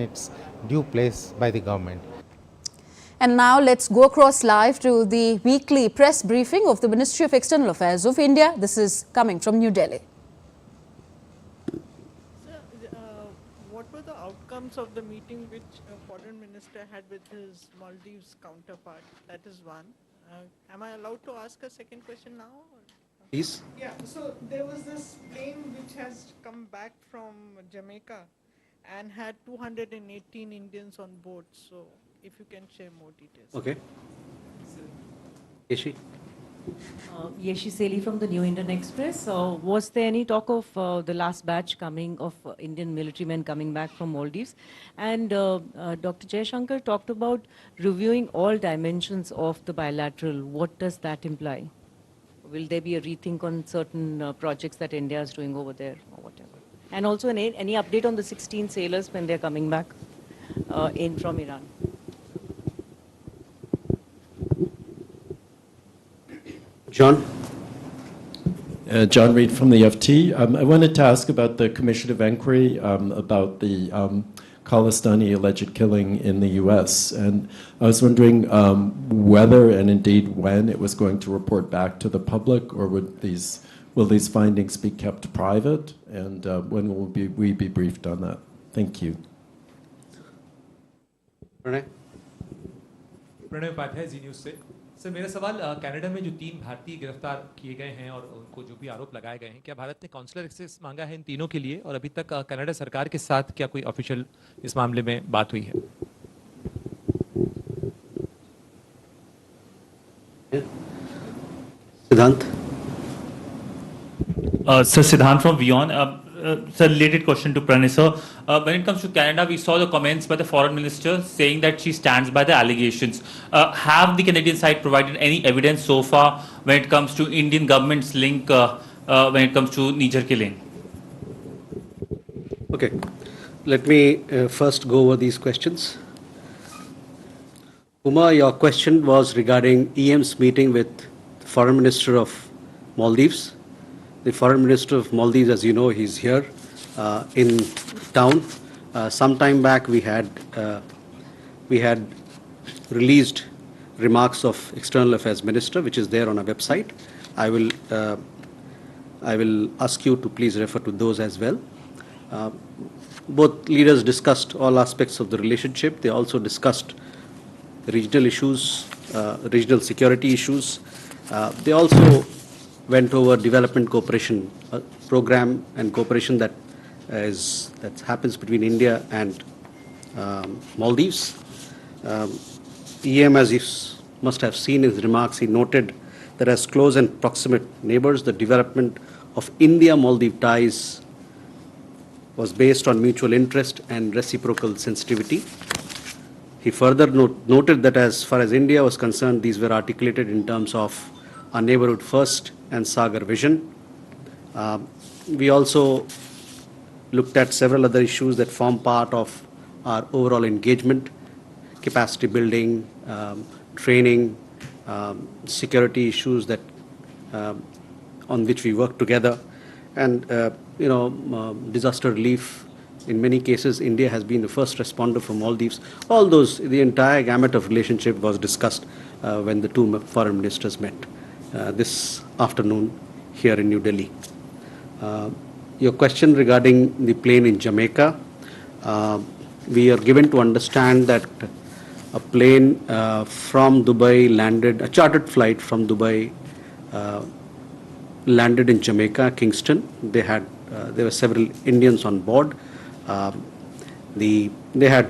its due place by the government. And now let's go across live to the weekly press briefing of the Ministry of External Affairs of India. This is coming from New Delhi. Sir, what were the outcomes of the meeting which Foreign Minister had with his Maldives counterpart? That is one. Am I allowed to ask a second question now? Please. Yeah, so there was this plane which has come back from Jamaica and had 218 Indians on board. So if you can share more details. Okay. Yeshi. Yeshi Seli from the New Indian Express. Was there any talk of the last batch coming of Indian military men coming back from Maldives? And Dr. Jaishankar talked about reviewing all dimensions of the bilateral. What does that imply? Will there be a rethink on certain projects that India is doing over there or whatever? And also any update on the 16 sailors when they're coming back from Iran? John. John Reed from the FT. I wanted to ask about the Commission of Inquiry about the Khalistani alleged killing in the U.S. And I was wondering whether and indeed when it was going to report back to the public, or will these findings be kept private? And when will we be briefed on that? Thank you. Pranay. Pranay Upadhyay Zee News से। Sir मेरा सवाल Canada में जो 3 भारतीय गिरफ्तार किए गए हैं और उनको जो भी आरोप लगाए गए हैं, क्या भारत ने काउंसलर एक्सेस मांगा है इन तीनों के लिए, और अभी तक कनाडा सरकार के साथ क्या कोई ऑफिशियल इस मामले में बात हुई है? Siddhant. Sir, Siddhant from Vion. Sir, related question to Pranay sir. When it comes to Canada, we saw the comments by the foreign minister saying that she stands by the allegations. Have the Canadian side provided any evidence so far when it comes to Indian government's link when it comes to Niger killing? Okay. Let me first go over these questions. Uma, your question was regarding EM's meeting with the Foreign Minister of Maldives. The Foreign Minister of Maldives, as you know, he's here in town. Some time back, we had released remarks of External Affairs Minister, which is there on our website. I will ask you to please refer to those as well. Both leaders discussed all aspects of the relationship. They also discussed regional issues, regional security issues. They also went over development cooperation program and cooperation that happens between India and Maldives. EM, as you must have seen in his remarks, he noted that as close and proximate neighbors, the development of India-Maldives ties was based on mutual interest and reciprocal sensitivity. He further noted that as far as India was concerned, these were articulated in terms of our neighborhood first and Sagar vision. We also looked at several other issues that form part of our overall engagement: capacity building, training, security issues that on which we work together, and disaster relief. In many cases, India has been the first responder for Maldives. All those, the entire gamut of relationship was discussed when the two foreign ministers met this afternoon here in New Delhi. Your question regarding the plane in Jamaica, we are given to understand that a plane from Dubai landed, a chartered flight from Dubai landed in Jamaica, Kingston. There were several Indians on board. They had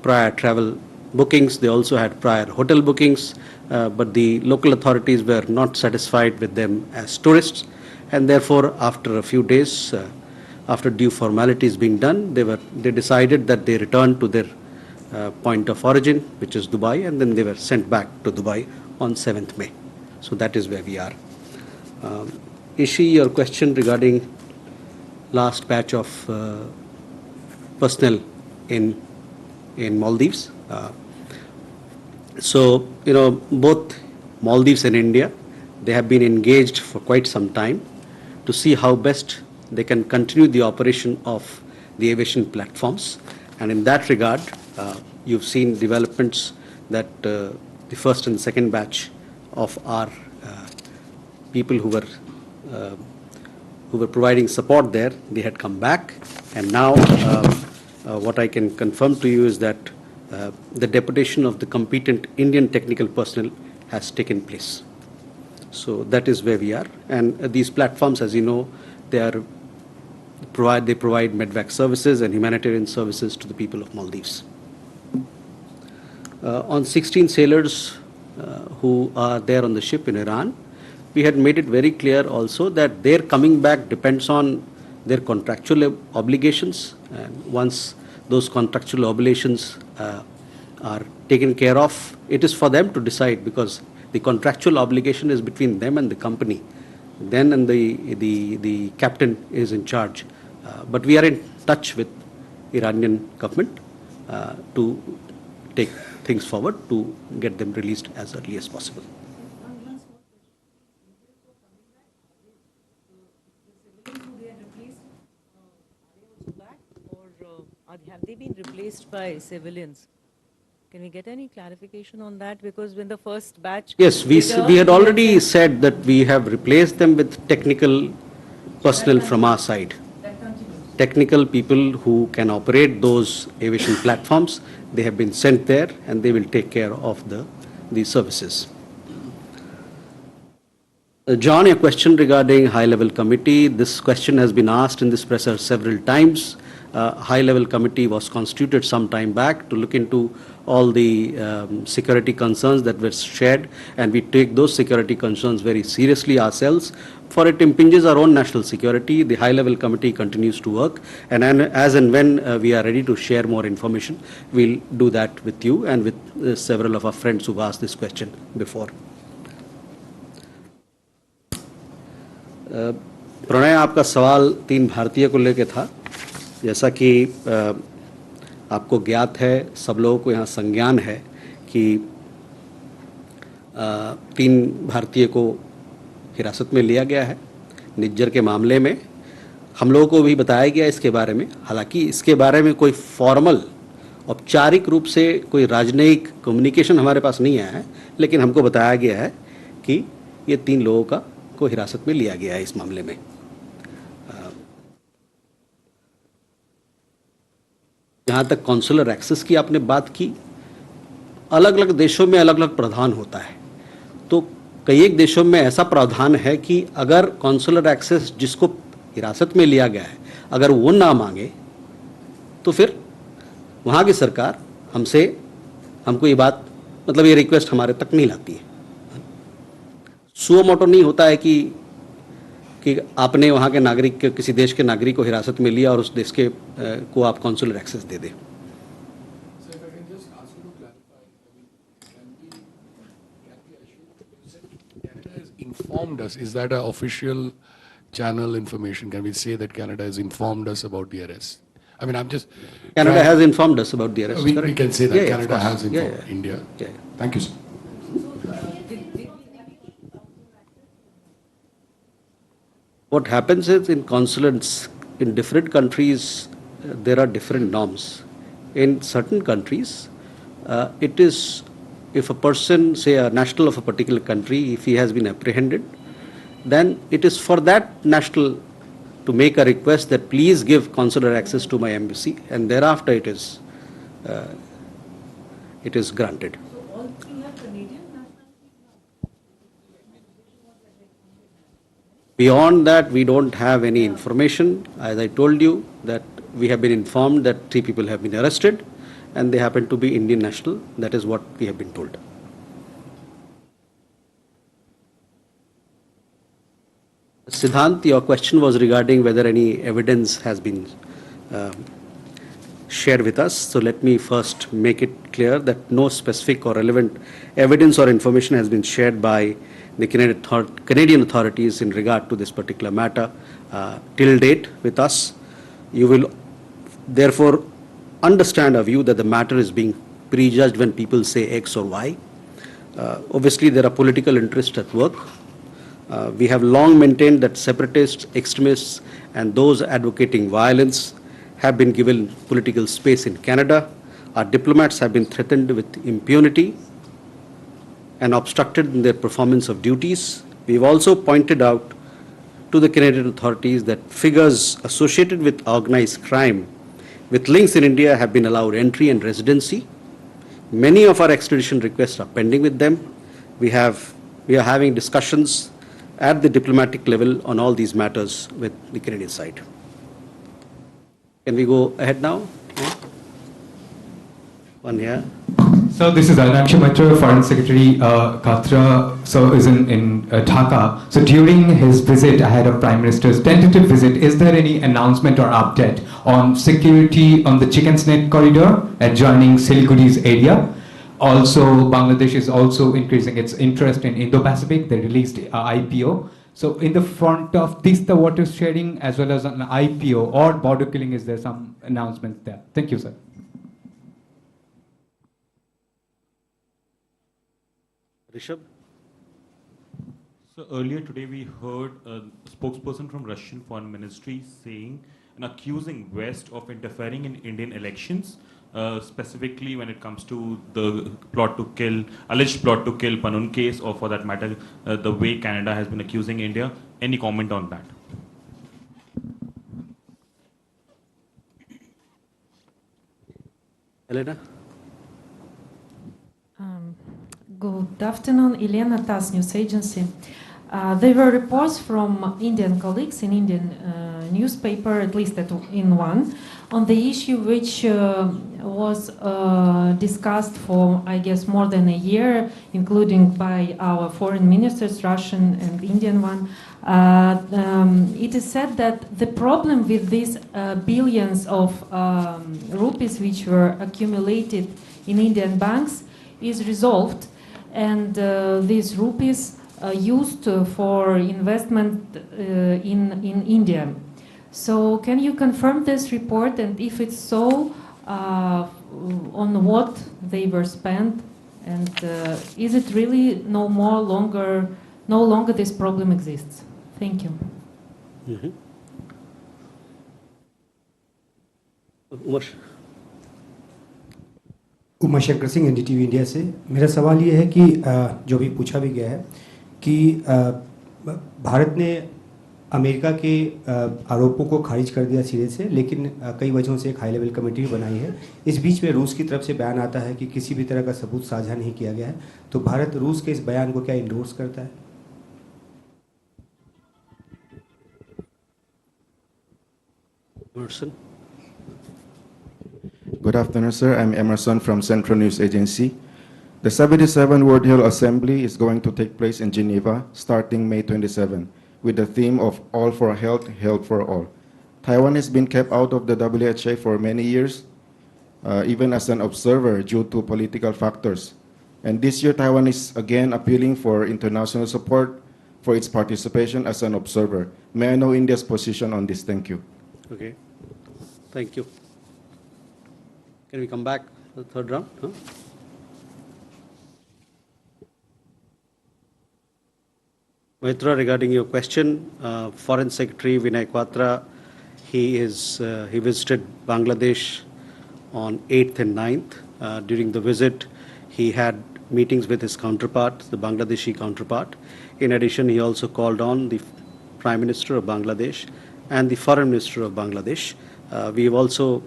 prior travel bookings. They also had prior hotel bookings, but the local authorities were not satisfied with them as tourists, and therefore, after a few days, after due formalities being done, they decided that they returned to their point of origin, which is Dubai, and then they were sent back to Dubai on 7th May. So that is where we are. Ishi, your question regarding last batch of personnel in Maldives. So, both Maldives and India, they have been engaged for quite some time to see how best they can continue the operation of the aviation platforms. And in that regard, you've seen developments that the first and second batch of our people who were providing support there, they had come back. And now what I can confirm to you is that the deputation of the competent Indian technical personnel has taken place. So that is where we are. And these platforms, as you know, they provide medvac services and humanitarian services to the people of Maldives. On 16 sailors who are there on the ship in Iran, we had made it very clear also that their coming back depends on their contractual obligations. And once those contractual obligations are taken care of, it is for them to decide, because the contractual obligation is between them and the company. Then and the captain is in charge. But we are in touch with Iranian government to take things forward to get them released as early as possible. Have they been replaced by civilians? Can we get any clarification on that? Because when the first batch... Yes, we had already said that we have replaced them with technical personnel from our side. Technical people who can operate those aviation platforms, they have been sent there and they will take care of the services. John, your question regarding high-level committee, this question has been asked in this presser several times. High-level committee was constituted some time back to look into all the security concerns that were shared, and we take those security concerns very seriously ourselves. For it impinges our own national security. The high-level committee continues to work, and as and when we are ready to share more information, we'll do that with you and with several of our friends who've asked this question before. Pranay, आपका सवाल 3 भारतीय को लेकर था. जैसा कि आपको ज्ञात है, सब लोगों को यहाँ संज्ञान है कि 3 भारतीय को हिरासत में लिया गया है निज्जर के मामले में. हम लोगों को भी बताया गया इसके बारे में. हालांकि इसके बारे में कोई फॉर्मल औपचारिक रूप से कोई राजनयिक कम्युनिकेशन हमारे पास नहीं आया है, लेकिन हमको बताया गया है कि ये 3 लोगों को हिरासत में लिया गया है इस मामले में. जहाँ तक कॉन्सुलर एक्सेस की आपने बात की, अलग अलग देशों में अलग अलग प्रावधान होता है. तो कई एक देशों में ऐसा प्रावधान है कि अगर कॉन्सुलर एक्सेस जिसको हिरासत में लिया गया है, अगर वो ना मांगे तो फिर वहाँ की सरकार हमको ये बात, मतलब ये रिक्वेस्ट हमारे तक नहीं लाती है. सुओ मोटो नहीं होता है कि आपने वहाँ के नागरिक, किसी देश के नागरिक को हिरासत में लिया और उस देश के को आप कॉन्सुलर एक्सेस दे दें. Informed us. Is that an official channel information? Can we say that Canada has informed us about the arrest? I mean, I'm just... Canada has informed us about the arrest. We can say that. Yeah, Canada has informed India. Yeah. Thank you, sir. What happens is, in consulates in different countries, there are different norms. In certain countries, it is, if a person, say a national of a particular country, if he has been apprehended, then it is for that national to make a request that please give consular access to my embassy, and thereafter it is granted. So all 3 are Canadian nationalities? Beyond that, we don't have any information. As I told you, that we have been informed that 3 people have been arrested and they happen to be Indian national. That is what we have been told. Siddhant, your question was regarding whether any evidence has been shared with us. So let me first make it clear that no specific or relevant evidence or information has been shared by the Canadian authorities in regard to this particular matter till date with us. You will therefore understand our view that the matter is being prejudged when people say X or Y. Obviously, there are political interests at work. We have long maintained that separatists, extremists, and those advocating violence have been given political space in Canada. Our diplomats have been threatened with impunity and obstructed in their performance of duties. We've also pointed out to the Canadian authorities that figures associated with organized crime with links in India have been allowed entry and residency. Many of our extradition requests are pending with them. We are having discussions at the diplomatic level on all these matters with the Canadian side. Can we go ahead now? One here. So this is Alakshi Mitra, Foreign Secretary Katra, so is in Dhaka. So during his visit ahead of Prime Minister's tentative visit, is there any announcement or update on security on the Chicken Snake corridor adjoining Siliguri's area? Also, Bangladesh is also increasing its interest in Indo-Pacific. They released IPO. So in the front of this, the water sharing as well as an IPO or border killing, is there some announcement there? Thank you, sir. Rishabh? So earlier today we heard a spokesperson from Russian Foreign Ministry saying and accusing West of interfering in Indian elections, specifically when it comes to the alleged plot to kill Panun case, or for that matter, the way Canada has been accusing India. Any comment on that? Elena? Good afternoon, Elena, TASS News Agency. There were reports from Indian colleagues in Indian newspaper, at least in one, on the issue which was discussed for, I guess, more than a year, including by our foreign ministers, Russian and Indian one. It is said that the problem with these billions of rupees which were accumulated in Indian banks is resolved, and these rupees used for investment in India. So can you confirm this report, and if it's so, on what they were spent, and is it really no longer this problem exists? Thank you. Mm-hmm. Umar. Uma Shankar Singh NDTV India से। मेरा सवाल ये है कि जो भी पूछा भी गया है कि भारत ने अमेरिका के आरोपों को खारिज कर दिया सिरे से, लेकिन कई वजहों से एक हाई लेवल कमेटी भी बनाई है। इस बीच में रूस की तरफ से बयान आता है कि किसी भी तरह का सबूत साझा नहीं किया गया है, तो भारत रूस के इस बयान को क्या इंडोर्स करता है? Emerson. Good afternoon, sir. I'm Emerson from Central News Agency. The 77th World Health Assembly is going to take place in Geneva starting May 27, with the theme of All for Health, Health for All. Taiwan has been kept out of the WHO for many years, even as an observer due to political factors. And this year, Taiwan is again appealing for international support for its participation as an observer. May I know India's position on this? Thank you. Okay. Thank you. Can we come back to the third round? Huh? Mitra, regarding your question, Foreign Secretary Vinay Quatra, he visited Bangladesh on 8th and 9th. During the visit, he had meetings with his counterpart, the Bangladeshi counterpart. In addition, he also called on the Prime Minister of Bangladesh and the Foreign Minister of Bangladesh. We have also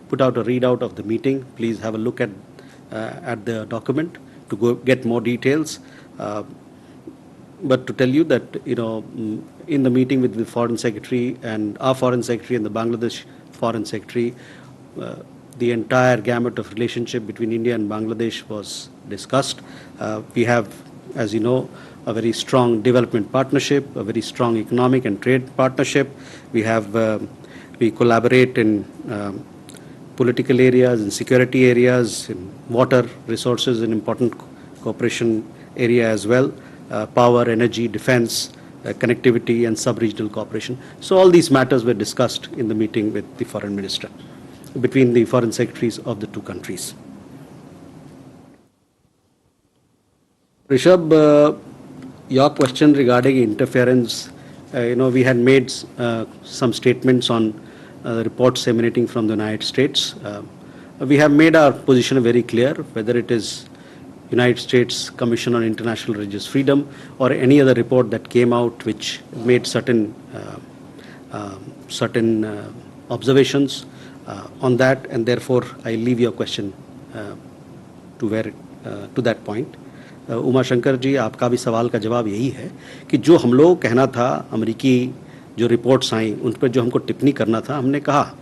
put out a readout of the meeting. Please have a look at the document to go get more details. But to tell you that, in the meeting with the Foreign Secretary and our Foreign Secretary and the Bangladesh Foreign Secretary, the entire gamut of relationship between India and Bangladesh was discussed. We have, as you know, a very strong development partnership, a very strong economic and trade partnership. We collaborate in political areas, in security areas, in water resources, an important cooperation area as well, power, energy, defense, connectivity, and sub-regional cooperation. So all these matters were discussed in the meeting with the foreign minister, between the foreign secretaries of the two countries. Rishabh, your question regarding interference, we had made some statements on reports emanating from the United States. We have made our position very clear, whether it is United States Commission on International Religious Freedom or any other report that came out which made certain observations on that, and therefore I leave your question to that point. Uma Shankar ji, आपका भी सवाल का जवाब यही है कि जो हम लोग कहना था, अमेरिकी जो रिपोर्ट्स आई उन पर जो हमको टिप्पणी करना था हमने कहा,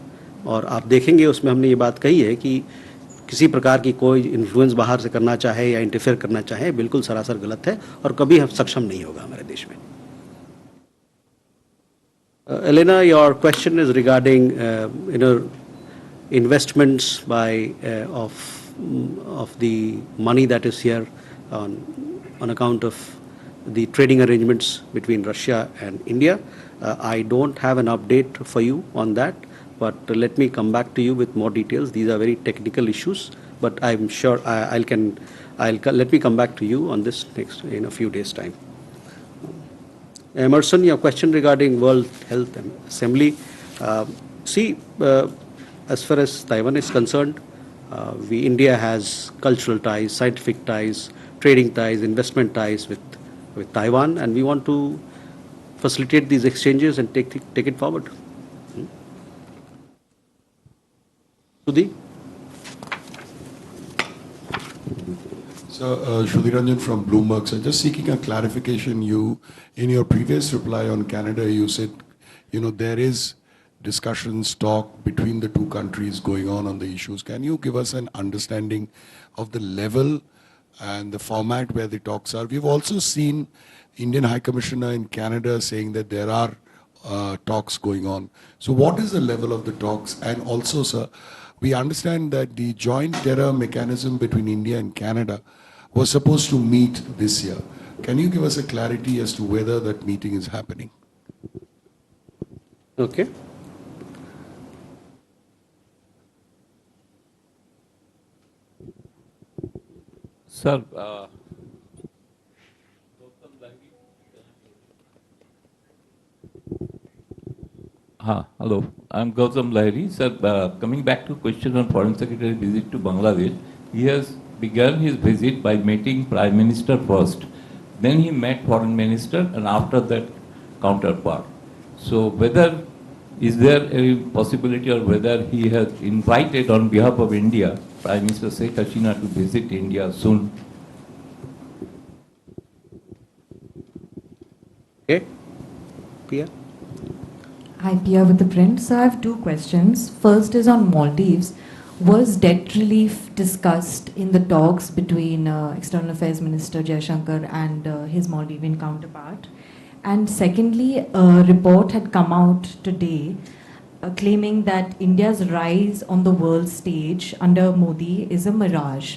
और आप देखेंगे उसमें हमने ये बात कही है कि किसी प्रकार की कोई इन्फ्लुएंस बाहर से करना चाहे या इंटरफेयर करना चाहे बिल्कुल सरासर गलत है और कभी हम सक्षम नहीं होगा हमारे देश में. Elena, your question is regarding investments by of the money that is here on account of the trading arrangements between Russia and India. I don't have an update for you on that, but let me come back to you with more details. These are very technical issues, but I'm sure let me come back to you on this next in a few days' time. Emerson, your question regarding World Health Assembly. As far as Taiwan is concerned, India has cultural ties, scientific ties, trading ties, investment ties with Taiwan, and we want to facilitate these exchanges and take it forward. Sudhi? So, Shruti Ranjan from Bloomberg. So, just seeking a clarification, in your previous reply on Canada, you said, there is discussions, talk between the two countries going on the issues. Can you give us an understanding of the level and the format where the talks are? We've also seen Indian High Commissioner in Canada saying that there are talks going on. So what is the level of the talks? And also, sir, we understand that the joint terror mechanism between India and Canada was supposed to meet this year. Can you give us a clarity as to whether that meeting is happening? Okay. Sir, hello. I'm Gautam Lahiri. Sir, coming back to question on Foreign Secretary visit to Bangladesh, he has begun his visit by meeting Prime Minister first. Then he met Foreign Minister and after that counterpart. So is there a possibility or whether he has invited on behalf of India Prime Minister Sheikh Hasina to visit India soon? Okay. Pia? Hi, Pia with the print. So I have two questions. First is on Maldives. Was debt relief discussed in the talks between External Affairs Minister Jaishankar and his Maldivian counterpart? And secondly, a report had come out today claiming that India's rise on the world stage under Modi is a mirage.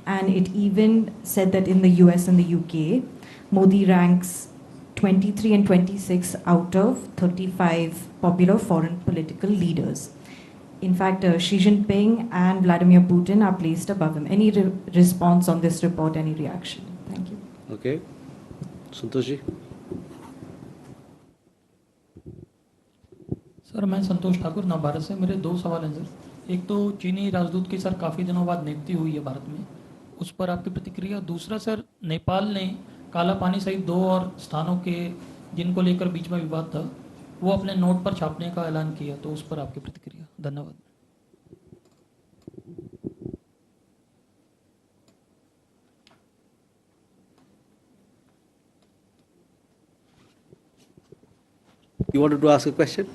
And it even said that in the US and the UK, Modi ranks 23 and 26 out of 35 popular foreign political leaders. In fact, Xi Jinping and Vladimir Putin are placed above him. Any response on this report, any reaction? Thank you. Okay. Santosh ji? Sir मैं संतोष ठाकुर नवभारत से. मेरे दो सवाल हैं sir. एक तो चीनी राजदूत की सर काफ़ी दिनों बाद नियुक्ति हुई है भारत में, उस पर आपकी प्रतिक्रिया. दूसरा सर, नेपाल ने काला पानी सहित 2 और स्थानों के जिनको लेकर बीच में विवाद था वो अपने नोट पर छापने का ऐलान किया, तो उस पर आपकी प्रतिक्रिया. धन्यवाद. You wanted to ask a question?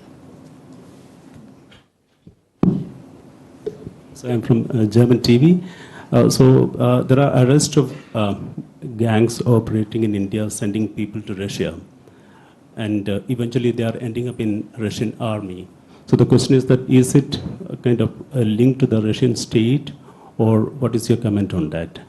So I'm from German TV. There are arrests of gangs operating in India, sending people to Russia, and eventually they are ending up in Russian army. So the question is that is it a kind of a link to the Russian state, or what is your comment on that?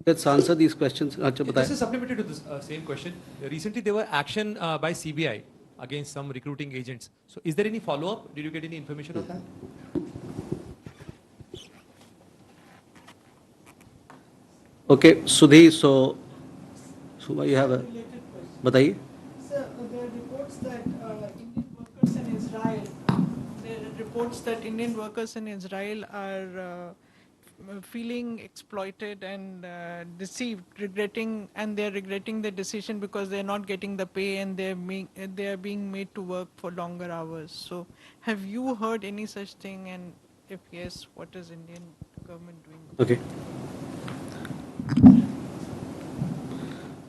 Let's answer these questions. This is supplementary to this same question. Recently, there were action by CBI against some recruiting agents. So, is there any follow-up? Did you get any information on that? Okay, Sudhi, so you have a, बताइए. Sir, there are reports that Indian workers in Israel, there are reports that Indian workers in Israel are feeling exploited and deceived, they're regretting the decision because they're not getting the pay and they are being made to work for longer hours. So, have you heard any such thing? And if yes, what is Indian government doing? Okay.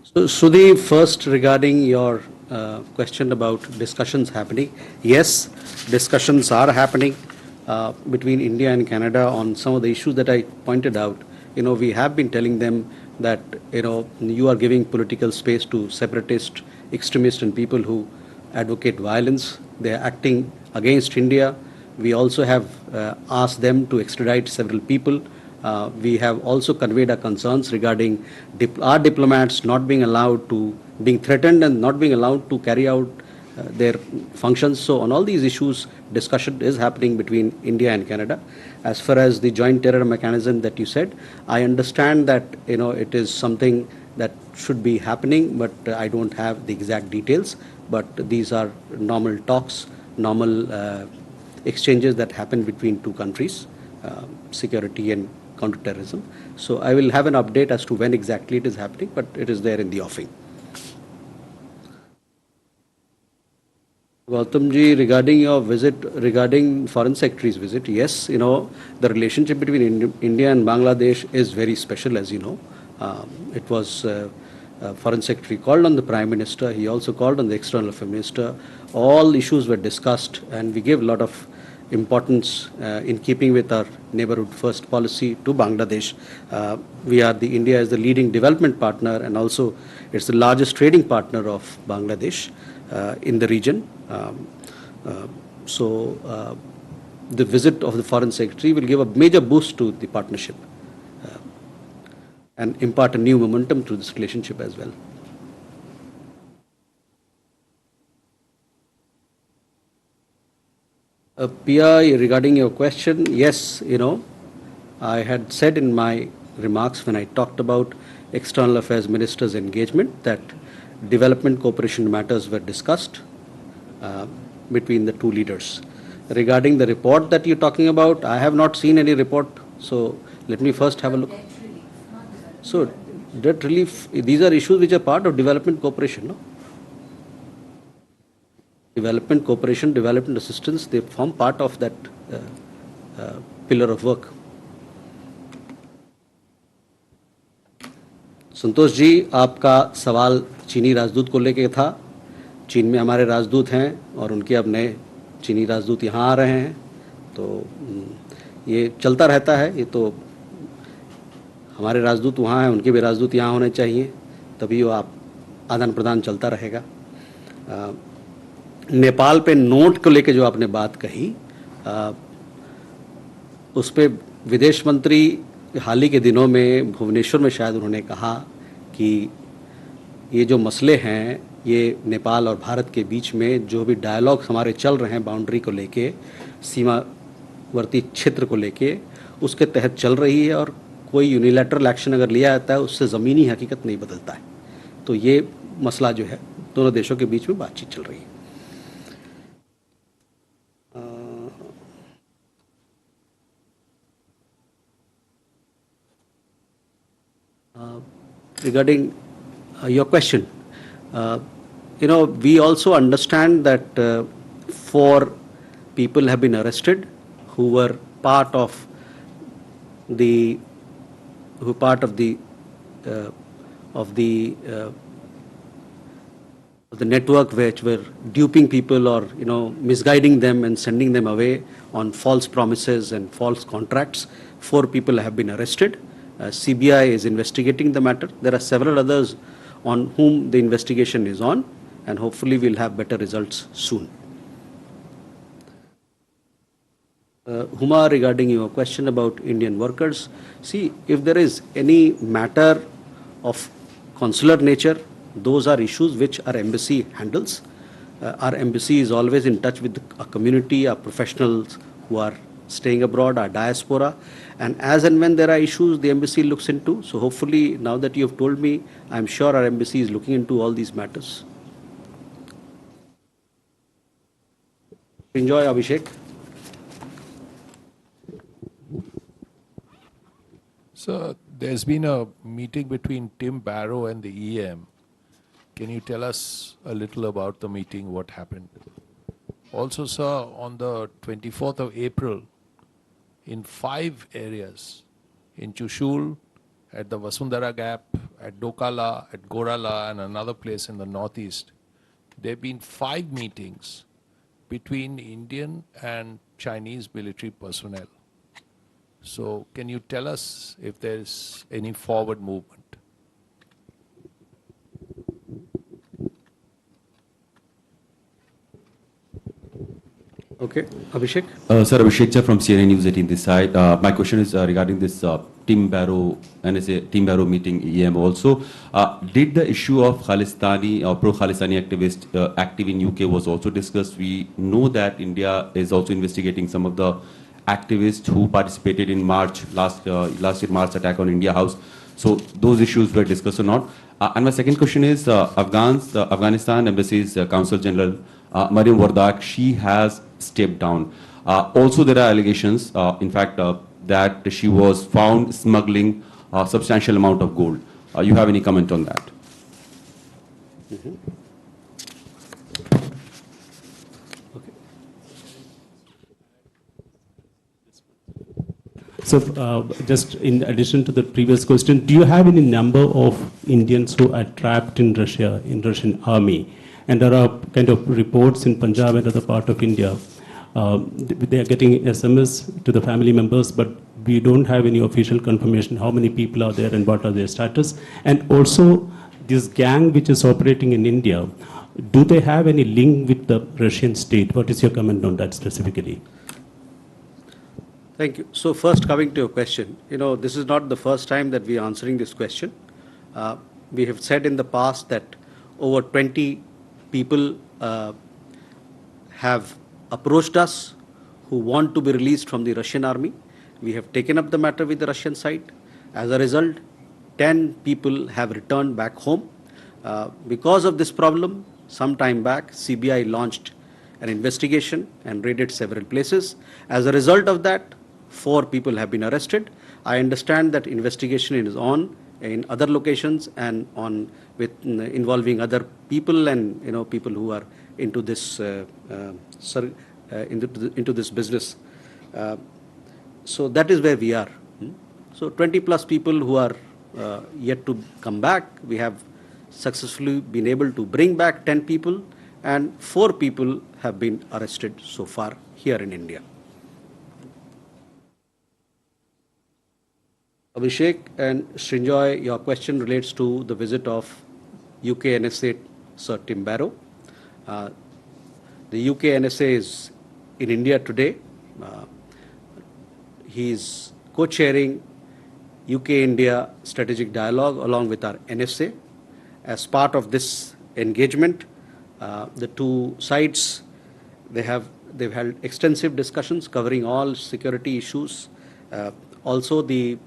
So, Sudhi, first regarding your question about discussions happening. Yes, discussions are happening between India and Canada on some of the issues that I pointed out. We have been telling them that, you are giving political space to separatist, extremists and people who advocate violence. They are acting against India. We also have asked them to extradite several people. We have also conveyed our concerns regarding our diplomats not being allowed to, being threatened and not being allowed to carry out their functions. So on all these issues, discussion is happening between India and Canada. As far as the joint terror mechanism that you said, I understand that, it is something that should be happening, but I don't have the exact details. But these are normal talks, normal exchanges that happen between two countries, security and counterterrorism. So I will have an update as to when exactly it is happening, but it is there in the offing. Gautamji, regarding your visit, regarding Foreign Secretary's visit, yes, the relationship between India and Bangladesh is very special, as you know. It was Foreign Secretary called on the Prime Minister. He also called on the External Affairs Minister. All issues were discussed, and we gave a lot of importance in keeping with our neighborhood first policy to Bangladesh. India is the leading development partner, and also it's the largest trading partner of Bangladesh in the region. The visit of the Foreign Secretary will give a major boost to the partnership and impart a new momentum to this relationship as well. PI, regarding your question, yes, I had said in my remarks when I talked about External Affairs Minister's engagement that development cooperation matters were discussed between the two leaders. Regarding the report that you're talking about, I have not seen any report, so let me first have a look. So, debt relief, these are issues which are part of development cooperation, no? Development cooperation, development assistance, they form part of that pillar of work. Santosh ji, आपका सवाल चीनी राजदूत को लेके था. चीन में हमारे राजदूत हैं और उनके अब नए चीनी राजदूत यहाँ आ रहे हैं, तो ये चलता रहता है. ये तो हमारे राजदूत वहाँ हैं, उनके भी राजदूत यहाँ होने चाहिए, तभी वो आप आदान प्रदान चलता रहेगा. नेपाल पे नोट को लेके जो आपने बात कही, उस पे विदेश मंत्री हाल ही के दिनों में भुवनेश्वर में शायद उन्होंने कहा कि ये जो मसले हैं, ये नेपाल और भारत के बीच में जो भी डायलॉग हमारे चल रहे हैं बाउंड्री को लेके, सीमावर्ती क्षेत्र को लेके, उसके तहत चल रही है. और कोई यूनिलैटरल एक्शन अगर लिया जाता है, उससे ज़मीनी हकीकत नहीं बदलता है. तो ये मसला जो है दोनों देशों के बीच में बातचीत चल रही है. Regarding your question, we also understand that 4 people have been arrested who were part of the network which were duping people or misguiding them and sending them away on false promises and false contracts. 4 people have been arrested. CBI is investigating the matter. There are several others on whom the investigation is on, and hopefully we'll have better results soon. Huma, regarding your question about Indian workers, see, if there is any matter of consular nature, those are issues which our embassy handles. Our embassy is always in touch with our community, our professionals who are staying abroad, our diaspora, and as and when there are issues, the embassy looks into. So hopefully, now that you have told me, I'm sure our embassy is looking into all these matters. Enjoy, Abhishek. So there's been a meeting between Tim Barrow and the EM. Can you tell us a little about the meeting, what happened? Also, sir, on the 24th of April, in 5 areas, in Chushul, at the Vasundhara Gap, at Dokala, at Gorala, and another place in the northeast, there have been 5 meetings between Indian and Chinese military personnel. So can you tell us if there's any forward movement? Okay, Abhishek. Sir, Abhishek Cha from CNN News 18 this side. My question is regarding this Tim Barrow meeting EM also. Did the issue of Khalistani or pro-Khalistani activist active in UK was also discussed? We know that India is also investigating some of the activists who participated in March, last year March attack on India House. So those issues were discussed or not? And my second question is Afghanistan Embassy's Consul General Mariam Wardak, she has stepped down. Also there are allegations, in fact, that she was found smuggling a substantial amount of gold. You have any comment on that? So, just in addition to the previous question, do you have any number of Indians who are trapped in Russia, in Russian army? And there are kind of reports in Punjab and other part of India. They are getting SMS to the family members, but we don't have any official confirmation how many people are there and what are their status. And also, this gang which is operating in India, do they have any link with the Russian state? What is your comment on that specifically? Thank you. So first, coming to your question, this is not the first time that we are answering this question. We have said in the past that over 20 people have approached us who want to be released from the Russian army. We have taken up the matter with the Russian side. As a result, 10 people have returned back home. Because of this problem, some time back, CBI launched an investigation and raided several places. As a result of that, 4 people have been arrested. I understand that investigation is on in other locations and on with involving other people and people who are into this into this business. So that is where we are. So 20 plus people who are yet to come back. We have successfully been able to bring back 10 people and 4 people have been arrested so far here in India. Abhishek and Srinjoy, your question relates to the visit of UK NSA Sir Tim Barrow. The UK NSA is in India today. He is co-chairing UK-India strategic dialogue along with our NSA. As part of this engagement, the two sides, they've held extensive discussions covering all security issues. Also, the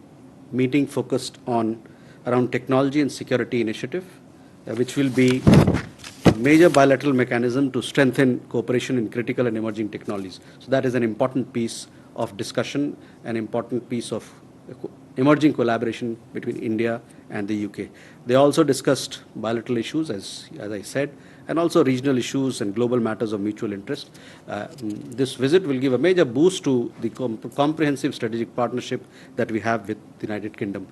meeting focused on around technology and security initiative, which will be a major bilateral mechanism to strengthen cooperation in critical and emerging technologies. So that is an important piece of discussion, an important piece of emerging collaboration between India and the UK. They also discussed bilateral issues, as I said, and also regional issues and global matters of mutual interest. This visit will give a major boost to the comprehensive strategic partnership that we have with the United Kingdom.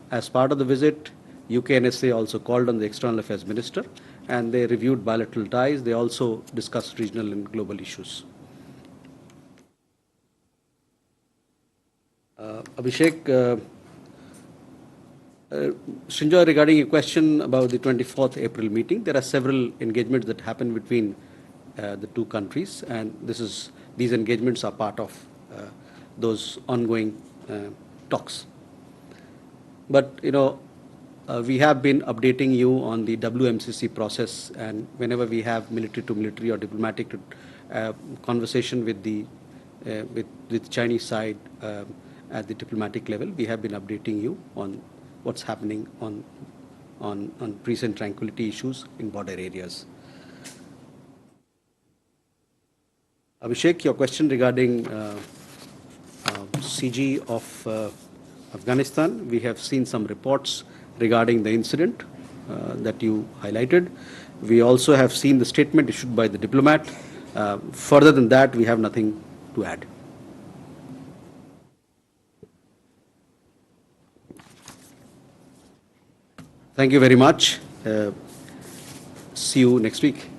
As part of the visit, UK NSA also called on the External Affairs Minister and they reviewed bilateral ties. They also discussed regional and global issues. Abhishek, Srinjoy, regarding a question about the 24th April meeting, there are several engagements that happen between the two countries, and these engagements are part of those ongoing talks. But we have been updating you on the WMCC process, and whenever we have military to military or diplomatic conversation with the with Chinese side at the diplomatic level. We have been updating you on what's happening on peace and tranquility issues in border areas. Abhishek, your question regarding CG of Afghanistan, we have seen some reports regarding the incident that you highlighted. We also have seen the statement issued by the diplomat. Further than that, we have nothing to add. Thank you very much. See you next week.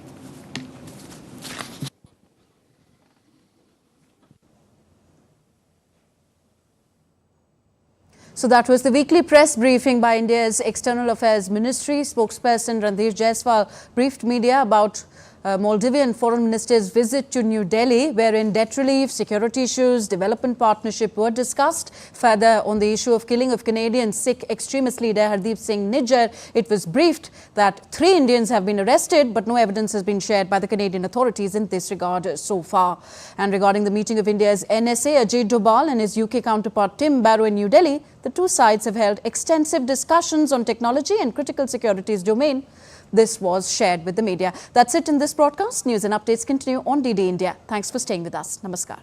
So that was the weekly press briefing by India's External Affairs Ministry. Spokesperson Randhir Jaiswal briefed media about Maldivian Foreign Minister's visit to New Delhi, wherein debt relief, security issues, development partnership were discussed. Further, on the issue of killing of Canadian Sikh extremist leader Hardeep Singh Nijjar, it was briefed that 3 Indians have been arrested, but no evidence has been shared by the Canadian authorities in this regard so far. And regarding the meeting of India's NSA, Ajay Dobal and his UK counterpart Tim Barrow in New Delhi, the two sides have held extensive discussions on technology and critical securities domain. This was shared with the media. That's it in this broadcast. News and updates continue on DD India. Thanks for staying with us. Namaskar.